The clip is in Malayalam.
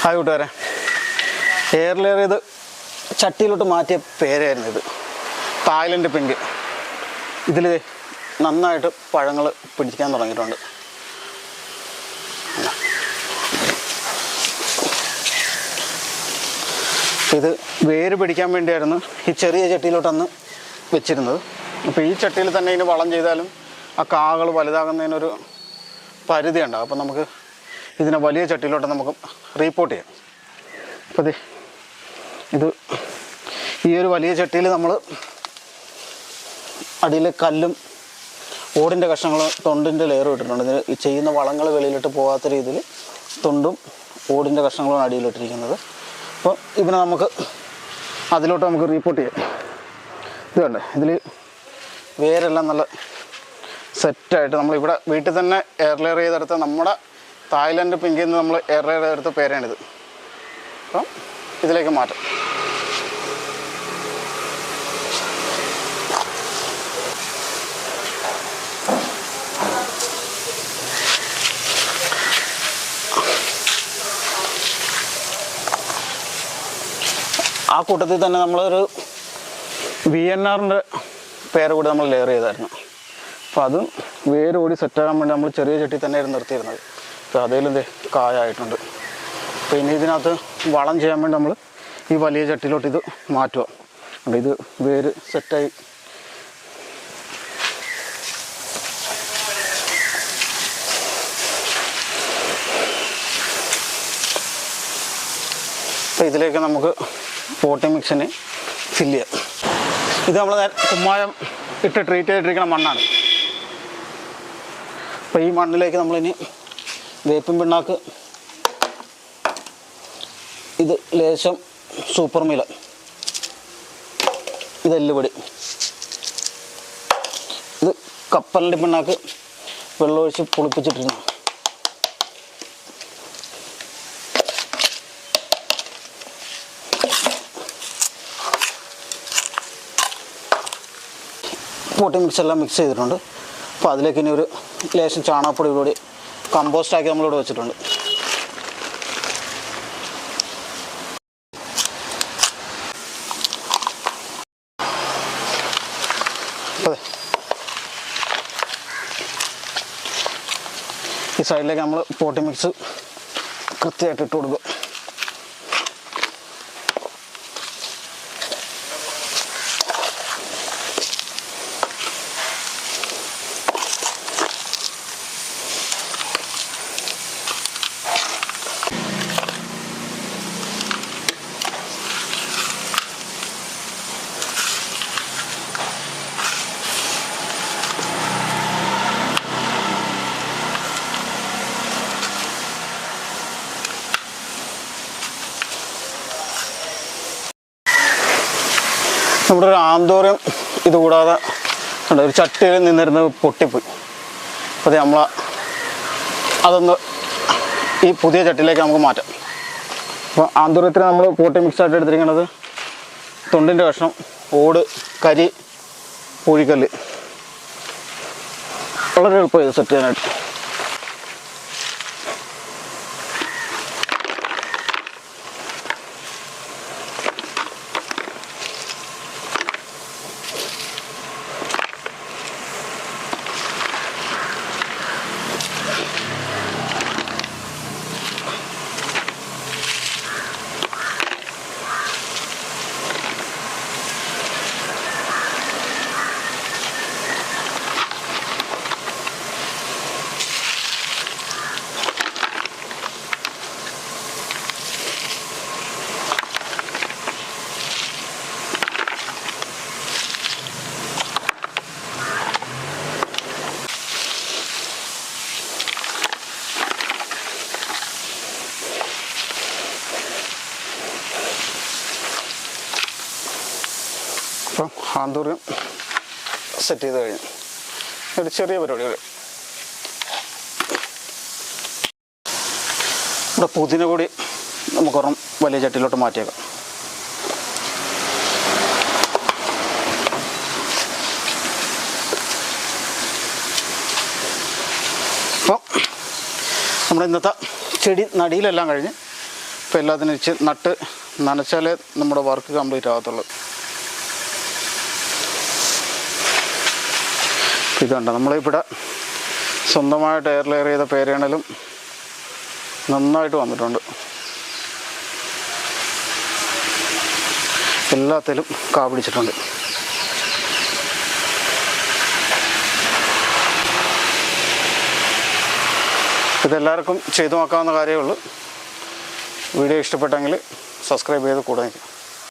ഹായ് കൂട്ടുകാരെ, എയർലെയർ ഇത് ചട്ടിയിലോട്ട് മാറ്റിയ പേരായിരുന്നു ഇത്. Thailand pink. ഇതിൽ നന്നായിട്ട് പഴങ്ങൾ പിടിക്കാൻ തുടങ്ങിയിട്ടുണ്ട്. ഇത് വേര് പിടിക്കാൻ വേണ്ടിയായിരുന്നു ഈ ചെറിയ ചട്ടിയിലോട്ടന്ന് വെച്ചിരുന്നത്. അപ്പോൾ ഈ ചട്ടിയിൽ തന്നെ ഇതിന് വളം ചെയ്താലും ആ കാകൾ വലുതാകുന്നതിനൊരു പരിധി ഉണ്ടാകും. അപ്പോൾ നമുക്ക് ഇതിനെ വലിയ ചട്ടിയിലോട്ട് നമുക്ക് റീപ്പോർട്ട് ചെയ്യാം. അപ്പോൾ ഇത് ഈ ഒരു വലിയ ചട്ടിയിൽ നമ്മൾ അടിയിൽ കല്ലും ഓടിൻ്റെ കഷ്ണങ്ങളും തൊണ്ടിൻ്റെ ലെയറും ഇട്ടിട്ടുണ്ട്. ഇതിന് ഈ ചെയ്യുന്ന വളങ്ങൾ വെളിയിലിട്ട് പോകാത്ത രീതിയിൽ തൊണ്ടും ഓടിൻ്റെ കഷ്ണങ്ങളും അടിയിലിട്ടിരിക്കുന്നത്. അപ്പോൾ ഇതിനെ നമുക്ക് അതിലോട്ട് നമുക്ക് റീപ്പോർട്ട് ചെയ്യാം. ഇത് കണ്ടേ, ഇതിൽ വേരെല്ലാം നല്ല സെറ്റായിട്ട് നമ്മളിവിടെ വീട്ടിൽ തന്നെ എയർലെയർ ചെയ്തെടുത്ത നമ്മുടെ തായ്ലൻഡ് പിങ്കിൽ നിന്ന് നമ്മൾ എയർലെയർ ചെയ്തെടുത്ത പേരാണിത്. അപ്പം ഇതിലേക്ക് മാറ്റാം. ആ കൂട്ടത്തിൽ തന്നെ നമ്മളൊരു VNRൻ്റെ പേര് കൂടി നമ്മൾ ലെയർ ചെയ്തായിരുന്നു. അപ്പോൾ അതും വേര് കൂടി സെറ്റാകാൻ വേണ്ടി നമ്മൾ ചെറിയ ചട്ടി തന്നെയായിരുന്നു നിർത്തിയിരുന്നത്. അപ്പോൾ അതിലും കായായിട്ടുണ്ട്. അപ്പോൾ ഇനി ഇതിനകത്ത് വളം ചെയ്യാൻ വേണ്ടി നമ്മൾ ഈ വലിയ ചട്ടിയിലോട്ട് ഇത് മാറ്റുക. അപ്പോൾ ഇത് വേര് സെറ്റായി അപ്പോൾ ഇതിലേക്ക് നമുക്ക് പോട്ടിംഗ് മിക്സിനെ ഫില്ല് ചെയ്യാം. ഇത് നമ്മൾ കുമ്മായം ഇട്ട് ട്രീറ്റ് ചെയ്തിട്ടിരിക്കുന്ന മണ്ണാണ്. അപ്പോൾ ഈ മണ്ണിലേക്ക് നമ്മളിനി വേപ്പിൻ പിണ്ണാക്ക്, ഇത് ലേശം സൂപ്പർ മീല, ഇത് എല്ലുപൊടി, ഇത് കപ്പലിൻ്റെ പിണ്ണാക്ക് വെള്ളമൊഴിച്ച് പുളിപ്പിച്ചിട്ടിരുന്നു. പോട്ടിംഗ് മിക്സ് എല്ലാം മിക്സ് ചെയ്തിട്ടുണ്ട്. അപ്പോൾ അതിലേക്ക് ഇനി ഒരു ലേശം ചാണകപ്പൊടി കൂടി കമ്പോസ്റ്റാക്കി നമ്മളിവിടെ വെച്ചിട്ടുണ്ട്. അതെ, ഈ സൈഡിലേക്ക് നമ്മൾ പോട്ടിംഗ് മിക്സ് കൃത്യമായിട്ട് ഇട്ട് കൊടുക്കും. നമ്മുടെ ഒരു ആന്തോരം ഇതുകൂടാതെ ഒരു ചട്ടിയിൽ നിന്നിരുന്നത് പൊട്ടിപ്പോയി. അപ്പോൾ അതൊന്ന് ഈ പുതിയ ചട്ടിയിലേക്ക് നമുക്ക് മാറ്റാം. അപ്പോൾ ആന്തോരത്തിന് നമ്മൾ പോട്ടി മിക്സായിട്ട് എടുത്തിരിക്കുന്നത് തൊണ്ടിൻ്റെ കഷ്ണം, ഓട്, കരി, പൂഴിക്കല്ല്. വളരെ എളുപ്പമായി ഇത് സെറ്റ് ചെയ്യാനായിട്ട്. അപ്പം ആന്തൂര്യം സെറ്റ് ചെയ്ത് കഴിഞ്ഞു. ഒരു ചെറിയ പരിപാടികൾ ഇവിടെ പുതിന കൂടി നമുക്കൊരെണ്ണം വലിയ ചട്ടിയിലോട്ട് മാറ്റിയേക്കാം. അപ്പോൾ നമ്മുടെ ഇന്നത്തെ ചെടി നടിയിലെല്ലാം കഴിഞ്ഞ് ഇപ്പോൾ എല്ലാത്തിനും നട്ട് നനച്ചാലേ നമ്മുടെ വർക്ക് കംപ്ലീറ്റ് ആകത്തുള്ളൂ. ഇതുണ്ട് നമ്മളിവിടെ സ്വന്തമായിട്ട് എയർ ലെയർ ചെയ്ത പേരേണലും നന്നായിട്ട് വന്നിട്ടുണ്ട്. എല്ലാത്തിലും കാ പിടിച്ചിട്ടുണ്ട്. ഇതെല്ലാവർക്കും ചെയ്തു നോക്കാവുന്ന കാര്യമേ ഉള്ളൂ. വീഡിയോ ഇഷ്ടപ്പെട്ടെങ്കിൽ സബ്സ്ക്രൈബ് ചെയ്ത് കൂടെ നിൽക്കും.